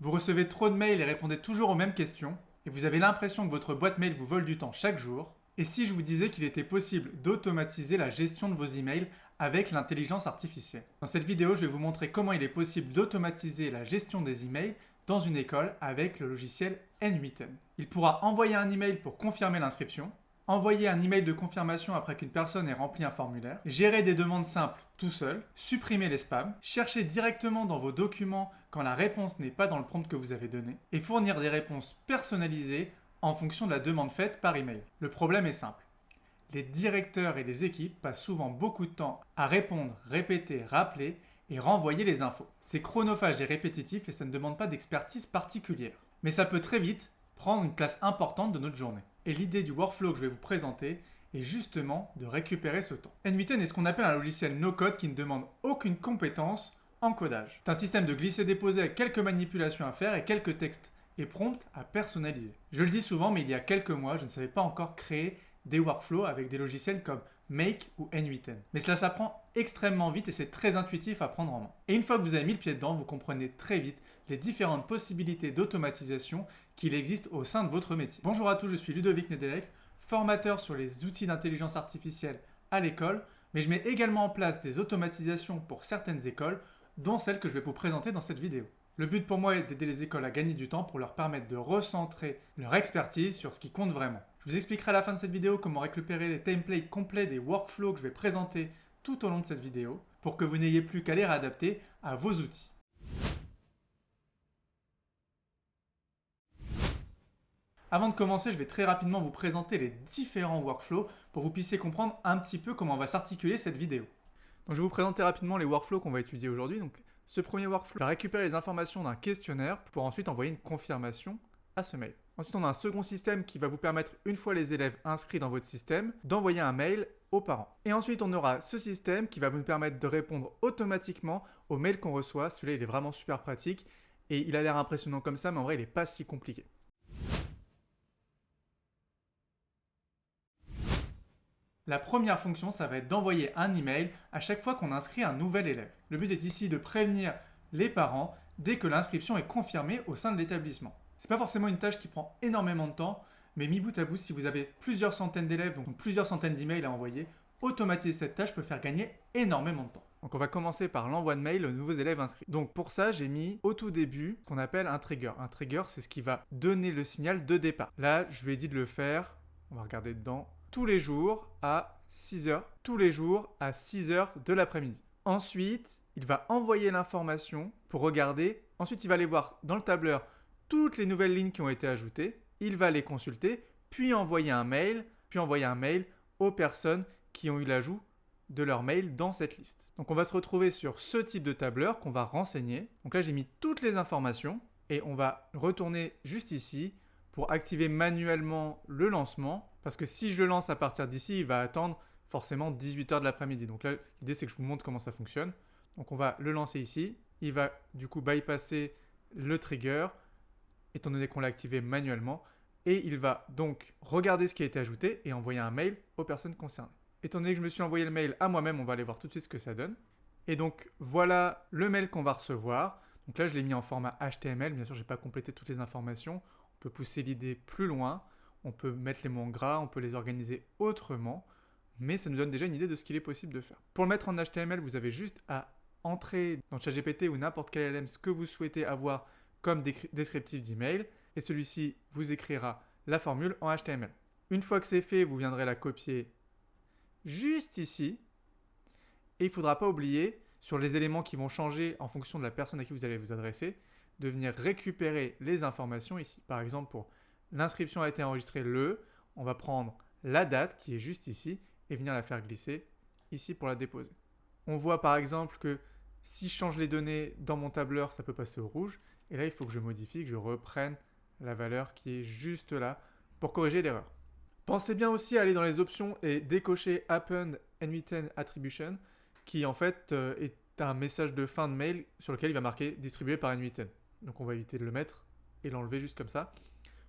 Vous recevez trop de mails et répondez toujours aux mêmes questions, et vous avez l'impression que votre boîte mail vous vole du temps chaque jour. Et si je vous disais qu'il était possible d'automatiser la gestion de vos emails avec l'intelligence artificielle? Dans cette vidéo, je vais vous montrer comment il est possible d'automatiser la gestion des emails dans une école avec le logiciel N8N. Il pourra envoyer un email pour confirmer l'inscription, envoyer un email de confirmation après qu'une personne ait rempli un formulaire, gérer des demandes simples tout seul, supprimer les spams, chercher directement dans vos documents quand la réponse n'est pas dans le prompt que vous avez donné, et fournir des réponses personnalisées en fonction de la demande faite par email. Le problème est simple. Les directeurs et les équipes passent souvent beaucoup de temps à répondre, répéter, rappeler et renvoyer les infos. C'est chronophage et répétitif et ça ne demande pas d'expertise particulière. Mais ça peut très vite prendre une place importante de notre journée. Et l'idée du workflow que je vais vous présenter est justement de récupérer ce temps. N8N est ce qu'on appelle un logiciel no-code qui ne demande aucune compétence en codage. C'est un système de glisser-déposer avec quelques manipulations à faire et quelques textes et prompts à personnaliser. Je le dis souvent, mais il y a quelques mois, je ne savais pas encore créer des workflows avec des logiciels comme Make ou N8N. Mais cela s'apprend extrêmement vite et c'est très intuitif à prendre en main. Et une fois que vous avez mis le pied dedans, vous comprenez très vite les différentes possibilités d'automatisation qu'il existe au sein de votre métier. Bonjour à tous, je suis Ludovic Nedelec, formateur sur les outils d'intelligence artificielle à l'école, mais je mets également en place des automatisations pour certaines écoles, dont celle que je vais vous présenter dans cette vidéo. Le but pour moi est d'aider les écoles à gagner du temps pour leur permettre de recentrer leur expertise sur ce qui compte vraiment. Je vous expliquerai à la fin de cette vidéo comment récupérer les templates complets des workflows que je vais présenter tout au long de cette vidéo pour que vous n'ayez plus qu'à les réadapter à vos outils. Avant de commencer, je vais très rapidement vous présenter les différents workflows pour que vous puissiez comprendre un petit peu comment va s'articuler cette vidéo. Donc, je vais vous présenter rapidement les workflows qu'on va étudier aujourd'hui. Donc, ce premier workflow va récupérer les informations d'un questionnaire pour ensuite envoyer une confirmation à ce mail. Ensuite, on a un second système qui va vous permettre, une fois les élèves inscrits dans votre système, d'envoyer un mail aux parents. Et ensuite, on aura ce système qui va vous permettre de répondre automatiquement aux mails qu'on reçoit. Celui-là, il est vraiment super pratique et il a l'air impressionnant comme ça, mais en vrai, il n'est pas si compliqué. La première fonction, ça va être d'envoyer un email à chaque fois qu'on inscrit un nouvel élève. Le but est ici de prévenir les parents dès que l'inscription est confirmée au sein de l'établissement. Ce n'est pas forcément une tâche qui prend énormément de temps, mais mis bout à bout, si vous avez plusieurs centaines d'élèves, donc plusieurs centaines d'emails à envoyer, automatiser cette tâche peut faire gagner énormément de temps. Donc on va commencer par l'envoi de mail aux nouveaux élèves inscrits. Donc pour ça, j'ai mis au tout début ce qu'on appelle un trigger. Un trigger, c'est ce qui va donner le signal de départ. Là, je lui ai dit de le faire, on va regarder dedans, tous les jours à 6 heures. Tous les jours à 6 heures de l'après-midi. Ensuite, il va envoyer l'information pour regarder. Ensuite, il va aller voir dans le tableur toutes les nouvelles lignes qui ont été ajoutées. Il va les consulter, puis envoyer un mail aux personnes qui ont eu l'ajout de leur mail dans cette liste. Donc on va se retrouver sur ce type de tableur qu'on va renseigner. Donc là, j'ai mis toutes les informations et on va retourner juste ici pour activer manuellement le lancement, parce que si je le lance à partir d'ici, il va attendre forcément 18h de l'après-midi. Donc là, l'idée c'est que je vous montre comment ça fonctionne. Donc on va le lancer ici, il va du coup bypasser le trigger, étant donné qu'on l'a activé manuellement, et il va donc regarder ce qui a été ajouté et envoyer un mail aux personnes concernées. Étant donné que je me suis envoyé le mail à moi-même, on va aller voir tout de suite ce que ça donne. Et donc voilà le mail qu'on va recevoir. Donc là, je l'ai mis en format HTML, bien sûr, je n'ai pas complété toutes les informations. On peut pousser l'idée plus loin, on peut mettre les mots en gras, on peut les organiser autrement, mais ça nous donne déjà une idée de ce qu'il est possible de faire. Pour le mettre en HTML, vous avez juste à entrer dans ChatGPT ou n'importe quel LM ce que vous souhaitez avoir comme descriptif d'email, et celui-ci vous écrira la formule en HTML. Une fois que c'est fait, vous viendrez la copier juste ici, et il ne faudra pas oublier, sur les éléments qui vont changer en fonction de la personne à qui vous allez vous adresser, de venir récupérer les informations ici. Par exemple, pour l'inscription a été enregistrée on va prendre la date qui est juste ici et venir la faire glisser ici pour la déposer. On voit par exemple que si je change les données dans mon tableur, ça peut passer au rouge. Et là, il faut que je modifie, que je reprenne la valeur qui est juste là pour corriger l'erreur. Pensez bien aussi à aller dans les options et décocher Append N8N Attribution qui en fait est un message de fin de mail sur lequel il va marquer distribué par N8N. Donc on va éviter de le mettre et l'enlever juste comme ça.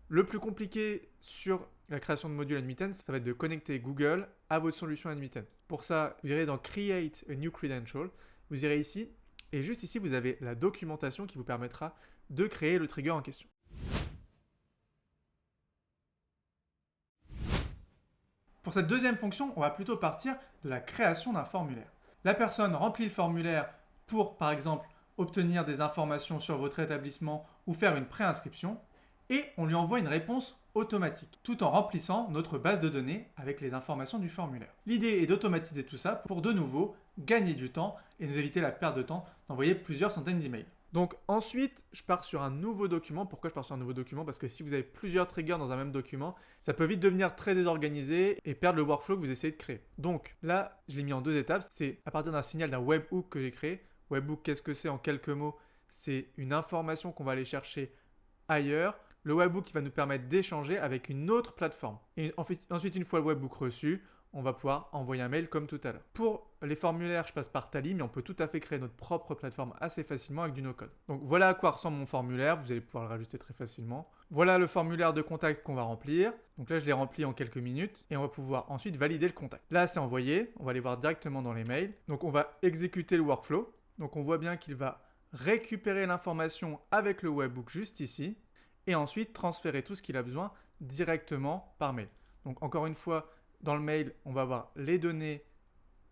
Le plus compliqué sur la création de modules N8N, ça va être de connecter Google à votre solution N8N. Pour ça, vous irez dans Create a New Credential, vous irez ici, et juste ici, vous avez la documentation qui vous permettra de créer le trigger en question. Pour cette deuxième fonction, on va plutôt partir de la création d'un formulaire. La personne remplit le formulaire pour, par exemple, obtenir des informations sur votre établissement ou faire une préinscription, et on lui envoie une réponse automatique, tout en remplissant notre base de données avec les informations du formulaire. L'idée est d'automatiser tout ça pour de nouveau gagner du temps et nous éviter la perte de temps d'envoyer plusieurs centaines d'emails. Donc ensuite, je pars sur un nouveau document. Pourquoi je pars sur un nouveau document? Parce que si vous avez plusieurs triggers dans un même document, ça peut vite devenir très désorganisé et perdre le workflow que vous essayez de créer. Donc là, je l'ai mis en 2 étapes. C'est à partir d'un signal d'un webhook que j'ai créé. Webhook, qu'est-ce que c'est en quelques mots? C'est une information qu'on va aller chercher ailleurs. Le webhook qui va nous permettre d'échanger avec une autre plateforme. Et ensuite, une fois le webhook reçu, on va pouvoir envoyer un mail comme tout à l'heure. Pour les formulaires, je passe par Tally, mais on peut tout à fait créer notre propre plateforme assez facilement avec du no-code. Donc voilà à quoi ressemble mon formulaire, vous allez pouvoir le rajouter très facilement. Voilà le formulaire de contact qu'on va remplir. Donc là, je l'ai rempli en quelques minutes et on va pouvoir ensuite valider le contact. Là, c'est envoyé, on va aller voir directement dans les mails. Donc on va exécuter le workflow. Donc on voit bien qu'il va récupérer l'information avec le webhook juste ici et ensuite transférer tout ce qu'il a besoin directement par mail. Donc encore une fois, dans le mail, on va avoir les données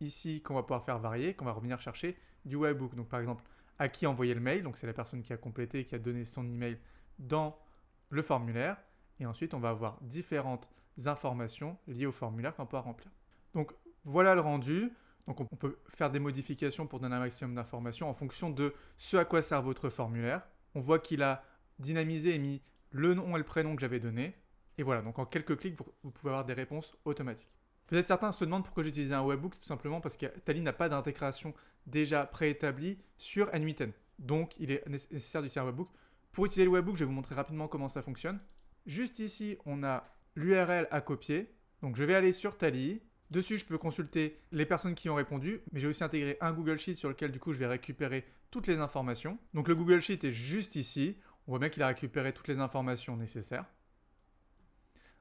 ici qu'on va pouvoir faire varier, qu'on va revenir chercher du webhook. Donc par exemple, à qui envoyer le mail, donc c'est la personne qui a complété, qui a donné son email dans le formulaire. Et ensuite, on va avoir différentes informations liées au formulaire qu'on peut remplir. Donc voilà le rendu. Donc on peut faire des modifications pour donner un maximum d'informations en fonction de ce à quoi sert votre formulaire. On voit qu'il a dynamisé et mis le nom et le prénom que j'avais donné. Et voilà, donc en quelques clics, vous pouvez avoir des réponses automatiques. Peut-être certains se demandent pourquoi j'utilisais un webhook, tout simplement parce que Tally n'a pas d'intégration déjà préétablie sur N8N. Donc il est nécessaire d'utiliser un webhook. Pour utiliser le webhook, je vais vous montrer rapidement comment ça fonctionne. Juste ici, on a l'URL à copier. Donc je vais aller sur Tally. Dessus, je peux consulter les personnes qui ont répondu, mais j'ai aussi intégré un Google Sheet sur lequel du coup je vais récupérer toutes les informations. Donc le Google Sheet est juste ici. On voit bien qu'il a récupéré toutes les informations nécessaires.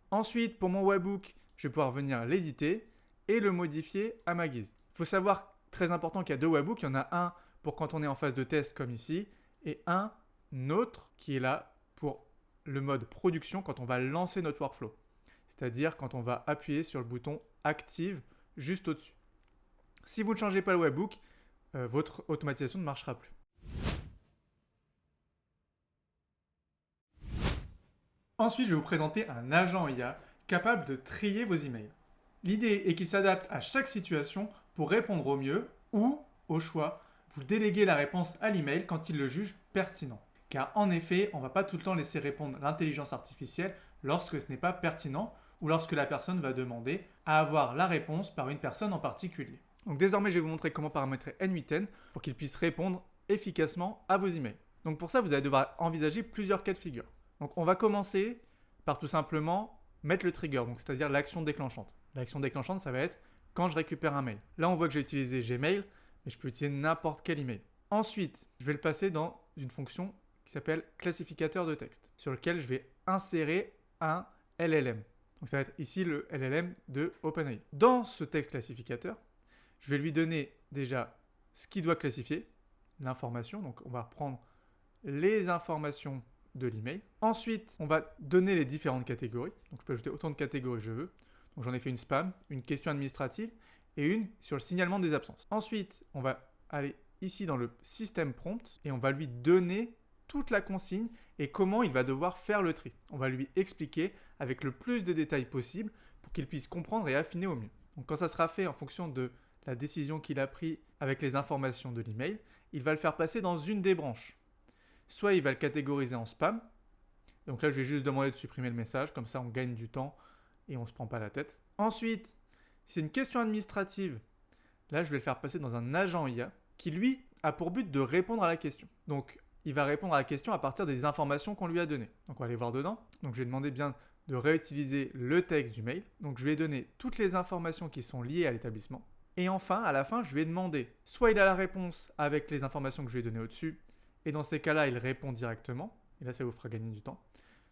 Ensuite, pour mon webhook, je vais pouvoir venir l'éditer et le modifier à ma guise. Il faut savoir, très important, qu'il y a 2 webhooks. Il y en a un pour quand on est en phase de test comme ici et un autre qui est là pour le mode production quand on va lancer notre workflow. C'est-à-dire quand on va appuyer sur le bouton Active juste au-dessus. Si vous ne changez pas le webhook, votre automatisation ne marchera plus. Ensuite, je vais vous présenter un agent IA capable de trier vos emails. L'idée est qu'il s'adapte à chaque situation pour répondre au mieux ou, au choix, vous déléguez la réponse à l'email quand il le juge pertinent. Car en effet, on ne va pas tout le temps laisser répondre l'intelligence artificielle lorsque ce n'est pas pertinent ou lorsque la personne va demander à avoir la réponse par une personne en particulier. Donc désormais, je vais vous montrer comment paramétrer N8N pour qu'il puisse répondre efficacement à vos emails. Donc pour ça, vous allez devoir envisager plusieurs cas de figure. Donc on va commencer par tout simplement mettre le trigger, donc c'est-à-dire l'action déclenchante. L'action déclenchante, ça va être quand je récupère un mail. Là, on voit que j'ai utilisé Gmail, mais je peux utiliser n'importe quel email. Ensuite, je vais le passer dans une fonction qui s'appelle classificateur de texte, sur lequel je vais insérer un LLM. Donc ça va être ici le LLM de OpenAI. Dans ce texte classificateur, je vais lui donner déjà ce qu'il doit classifier, l'information. Donc on va reprendre les informations de l'email. Ensuite, on va donner les différentes catégories. Donc je peux ajouter autant de catégories que je veux. Donc j'en ai fait une spam, une question administrative et une sur le signalement des absences. Ensuite, on va aller ici dans le système prompt et on va lui donner toute la consigne et comment il va devoir faire le tri. On va lui expliquer avec le plus de détails possible pour qu'il puisse comprendre et affiner au mieux. Donc quand ça sera fait en fonction de la décision qu'il a prise avec les informations de l'email, il va le faire passer dans une des branches. Soit il va le catégoriser en spam. Donc là, je vais juste demander de supprimer le message. Comme ça, on gagne du temps et on ne se prend pas la tête. Ensuite, si c'est une question administrative, là, je vais le faire passer dans un agent IA qui, lui, a pour but de répondre à la question. Donc, il va répondre à la question à partir des informations qu'on lui a données. Donc, on va aller voir dedans. Donc, je vais demander bien de réutiliser le texte du mail. Donc, je vais donner toutes les informations qui sont liées à l'établissement. Et enfin, à la fin, je vais demander, soit il a la réponse avec les informations que je lui ai données au-dessus, et dans ces cas-là, il répond directement, et là, ça vous fera gagner du temps.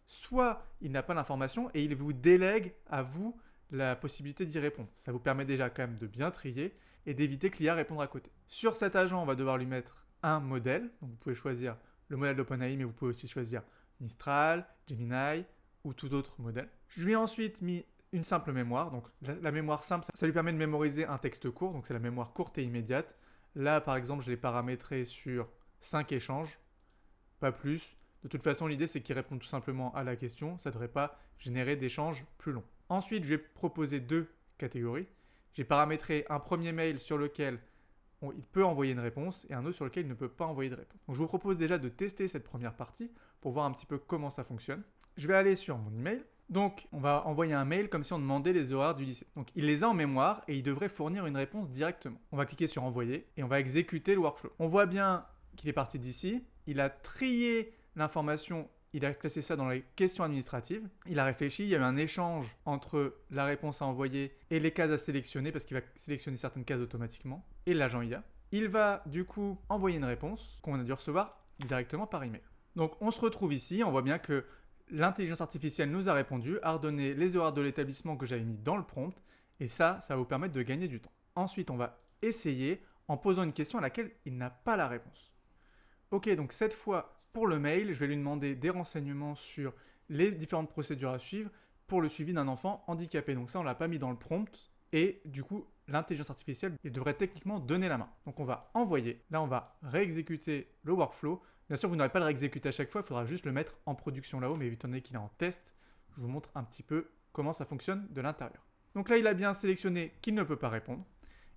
Soit il n'a pas l'information et il vous délègue à vous la possibilité d'y répondre. Ça vous permet déjà quand même de bien trier et d'éviter que l'IA réponde à côté. Sur cet agent, on va devoir lui mettre un modèle. Donc vous pouvez choisir le modèle d'OpenAI, mais vous pouvez aussi choisir Mistral, Gemini ou tout autre modèle. Je lui ai ensuite mis une simple mémoire. Donc la mémoire simple, ça lui permet de mémoriser un texte court, donc c'est la mémoire courte et immédiate. Là, par exemple, je l'ai paramétré sur 5 échanges, pas plus. De toute façon, l'idée, c'est qu'il réponde tout simplement à la question. Ça ne devrait pas générer d'échanges plus longs. Ensuite, je vais proposer 2 catégories. J'ai paramétré un premier mail sur lequel il peut envoyer une réponse et un autre sur lequel il ne peut pas envoyer de réponse. Donc, je vous propose déjà de tester cette première partie pour voir un petit peu comment ça fonctionne. Je vais aller sur mon email. Donc, on va envoyer un mail comme si on demandait les horaires du lycée. Donc, il les a en mémoire et il devrait fournir une réponse directement. On va cliquer sur envoyer et on va exécuter le workflow. On voit bien qu'il est parti d'ici. Il a trié l'information, il a classé ça dans les questions administratives. Il a réfléchi, il y a eu un échange entre la réponse à envoyer et les cases à sélectionner parce qu'il va sélectionner certaines cases automatiquement et l'agent IA. Il va du coup envoyer une réponse qu'on a dû recevoir directement par email. Donc, on se retrouve ici. On voit bien que l'intelligence artificielle nous a répondu, a redonné les horaires de l'établissement que j'avais mis dans le prompt, et ça va vous permettre de gagner du temps. Ensuite, on va essayer en posant une question à laquelle il n'a pas la réponse. Ok, donc cette fois, pour le mail, je vais lui demander des renseignements sur les différentes procédures à suivre pour le suivi d'un enfant handicapé. Donc ça, on ne l'a pas mis dans le prompt, et du coup, l'intelligence artificielle, il devrait techniquement donner la main. Donc on va envoyer, là on va réexécuter le workflow. Bien sûr, vous n'aurez pas à le réexécuter à chaque fois, il faudra juste le mettre en production là-haut, mais étant donné qu'il est en test, je vous montre un petit peu comment ça fonctionne de l'intérieur. Donc là, il a bien sélectionné qu'il ne peut pas répondre.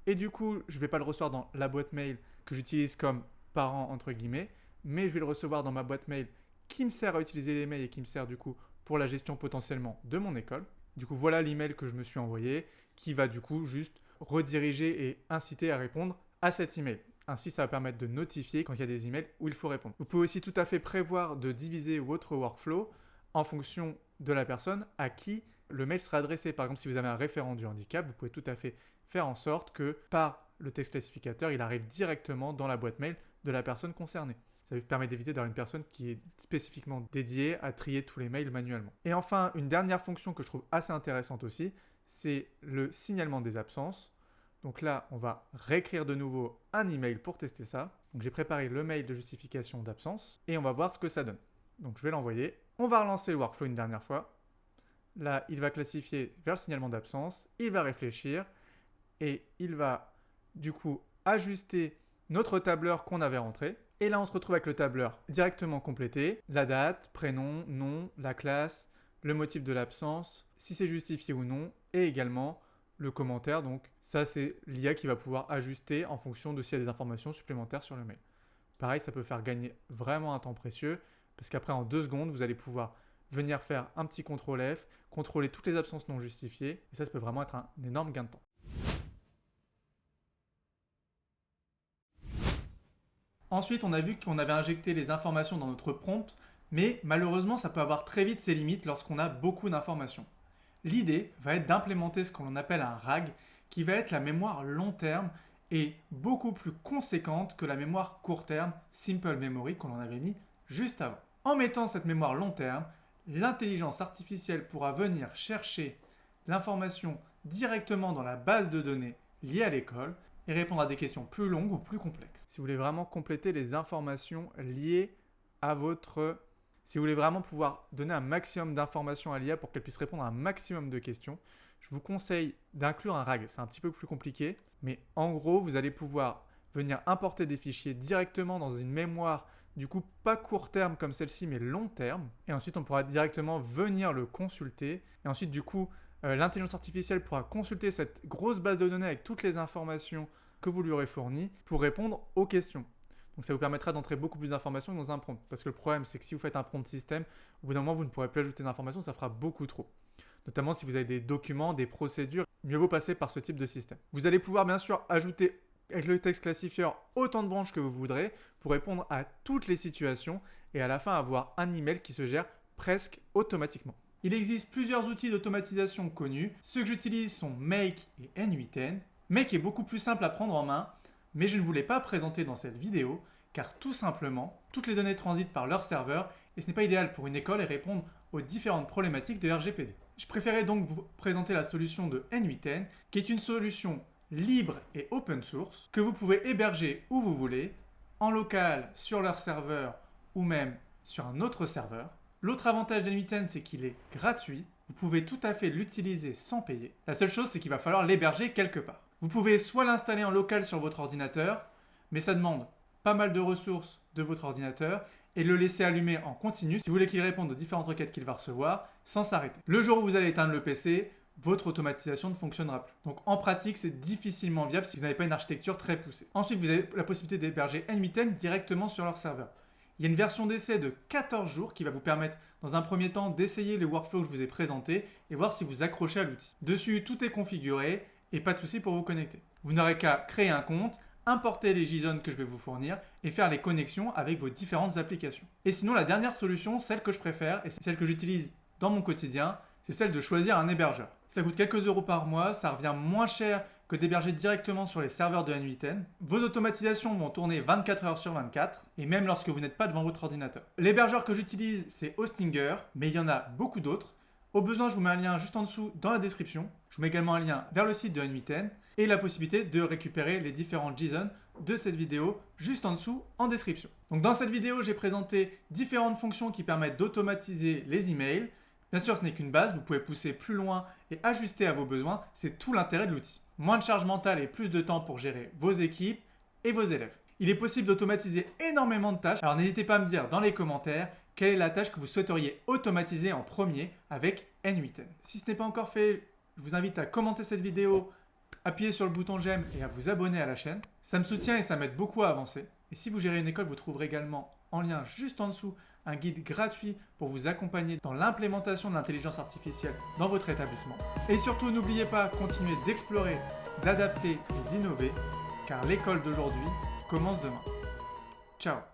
Et du coup, je ne vais pas le recevoir dans la boîte mail que j'utilise comme parent, entre guillemets, mais je vais le recevoir dans ma boîte mail qui me sert à utiliser les mails et qui me sert du coup pour la gestion potentiellement de mon école. Du coup, voilà l'email que je me suis envoyé, qui va du coup juste rediriger et inciter à répondre à cet email. Ainsi, ça va permettre de notifier quand il y a des emails où il faut répondre. Vous pouvez aussi tout à fait prévoir de diviser votre workflow en fonction de la personne à qui le mail sera adressé. Par exemple, si vous avez un référent du handicap, vous pouvez tout à fait faire en sorte que par le texte classificateur, il arrive directement dans la boîte mail de la personne concernée. Ça vous permet d'éviter d'avoir une personne qui est spécifiquement dédiée à trier tous les mails manuellement. Et enfin, une dernière fonction que je trouve assez intéressante aussi, c'est le signalement des absences. Donc là, on va réécrire de nouveau un email pour tester ça. Donc j'ai préparé le mail de justification d'absence et on va voir ce que ça donne. Donc je vais l'envoyer. On va relancer le workflow une dernière fois. Là, il va classifier vers le signalement d'absence. Il va réfléchir et il va du coup ajuster notre tableur qu'on avait rentré. Et là, on se retrouve avec le tableur directement complété. La date, prénom, nom, la classe, le motif de l'absence, si c'est justifié ou non, et également le commentaire. Donc ça, c'est l'IA qui va pouvoir ajuster en fonction de s'il y a des informations supplémentaires sur le mail. Pareil, ça peut faire gagner vraiment un temps précieux parce qu'après, en 2 secondes, vous allez pouvoir venir faire un petit CTRL F, contrôler toutes les absences non justifiées. Et ça peut vraiment être un énorme gain de temps. Ensuite, on a vu qu'on avait injecté les informations dans notre prompt, mais malheureusement, ça peut avoir très vite ses limites lorsqu'on a beaucoup d'informations. L'idée va être d'implémenter ce que l'on appelle un RAG, qui va être la mémoire long terme et beaucoup plus conséquente que la mémoire court terme, Simple Memory, qu'on en avait mis juste avant. En mettant cette mémoire long terme, l'intelligence artificielle pourra venir chercher l'information directement dans la base de données liée à l'école et répondre à des questions plus longues ou plus complexes. Si vous voulez vraiment compléter les informations liées à votre... Si vous voulez vraiment pouvoir donner un maximum d'informations à l'IA pour qu'elle puisse répondre à un maximum de questions, je vous conseille d'inclure un RAG. C'est un petit peu plus compliqué, mais en gros, vous allez pouvoir venir importer des fichiers directement dans une mémoire, du coup pas court terme comme celle-ci, mais long terme. Et ensuite, on pourra directement venir le consulter. Et ensuite, du coup, l'intelligence artificielle pourra consulter cette grosse base de données avec toutes les informations que vous lui aurez fournies pour répondre aux questions. Donc ça vous permettra d'entrer beaucoup plus d'informations dans un prompt. Parce que le problème, c'est que si vous faites un prompt système, au bout d'un moment, vous ne pourrez plus ajouter d'informations, ça fera beaucoup trop. Notamment si vous avez des documents, des procédures, mieux vaut passer par ce type de système. Vous allez pouvoir bien sûr ajouter avec le texte classifieur autant de branches que vous voudrez pour répondre à toutes les situations et à la fin avoir un email qui se gère presque automatiquement. Il existe plusieurs outils d'automatisation connus. Ceux que j'utilise sont Make et N8N. Make est beaucoup plus simple à prendre en main, mais je ne vous l'ai pas présenté dans cette vidéo car tout simplement, toutes les données transitent par leur serveur et ce n'est pas idéal pour une école et répondre aux différentes problématiques de RGPD. Je préférais donc vous présenter la solution de N8N qui est une solution libre et open source que vous pouvez héberger où vous voulez, en local sur leur serveur ou même sur un autre serveur. L'autre avantage d'N8N, c'est qu'il est gratuit. Vous pouvez tout à fait l'utiliser sans payer. La seule chose, c'est qu'il va falloir l'héberger quelque part. Vous pouvez soit l'installer en local sur votre ordinateur, mais ça demande pas mal de ressources de votre ordinateur, et le laisser allumer en continu si vous voulez qu'il réponde aux différentes requêtes qu'il va recevoir sans s'arrêter. Le jour où vous allez éteindre le PC, votre automatisation ne fonctionnera plus. Donc en pratique, c'est difficilement viable si vous n'avez pas une architecture très poussée. Ensuite, vous avez la possibilité d'héberger N8N directement sur leur serveur. Il y a une version d'essai de 14 jours qui va vous permettre, dans un premier temps, d'essayer les workflows que je vous ai présentés et voir si vous accrochez à l'outil. Dessus, tout est configuré et pas de souci pour vous connecter. Vous n'aurez qu'à créer un compte, importer les JSON que je vais vous fournir et faire les connexions avec vos différentes applications. Et sinon, la dernière solution, celle que je préfère et c'est celle que j'utilise dans mon quotidien, c'est celle de choisir un hébergeur. Ça coûte quelques euros par mois, ça revient moins cher que d'héberger directement sur les serveurs de N8N. Vos automatisations vont tourner 24 heures sur 24 et même lorsque vous n'êtes pas devant votre ordinateur. L'hébergeur que j'utilise, c'est Hostinger, mais il y en a beaucoup d'autres. Au besoin, je vous mets un lien juste en dessous dans la description. Je vous mets également un lien vers le site de N8N et la possibilité de récupérer les différents JSON de cette vidéo juste en dessous en description. Donc dans cette vidéo, j'ai présenté différentes fonctions qui permettent d'automatiser les emails. Bien sûr, ce n'est qu'une base, vous pouvez pousser plus loin et ajuster à vos besoins, c'est tout l'intérêt de l'outil. Moins de charge mentale et plus de temps pour gérer vos équipes et vos élèves. Il est possible d'automatiser énormément de tâches, alors n'hésitez pas à me dire dans les commentaires quelle est la tâche que vous souhaiteriez automatiser en premier avec N8N. Si ce n'est pas encore fait, je vous invite à commenter cette vidéo, appuyer sur le bouton j'aime et à vous abonner à la chaîne. Ça me soutient et ça m'aide beaucoup à avancer. Et si vous gérez une école, vous trouverez également en lien juste en dessous un guide gratuit pour vous accompagner dans l'implémentation de l'intelligence artificielle dans votre établissement. Et surtout, n'oubliez pas, continuez d'explorer, d'adapter et d'innover, car l'école d'aujourd'hui commence demain. Ciao!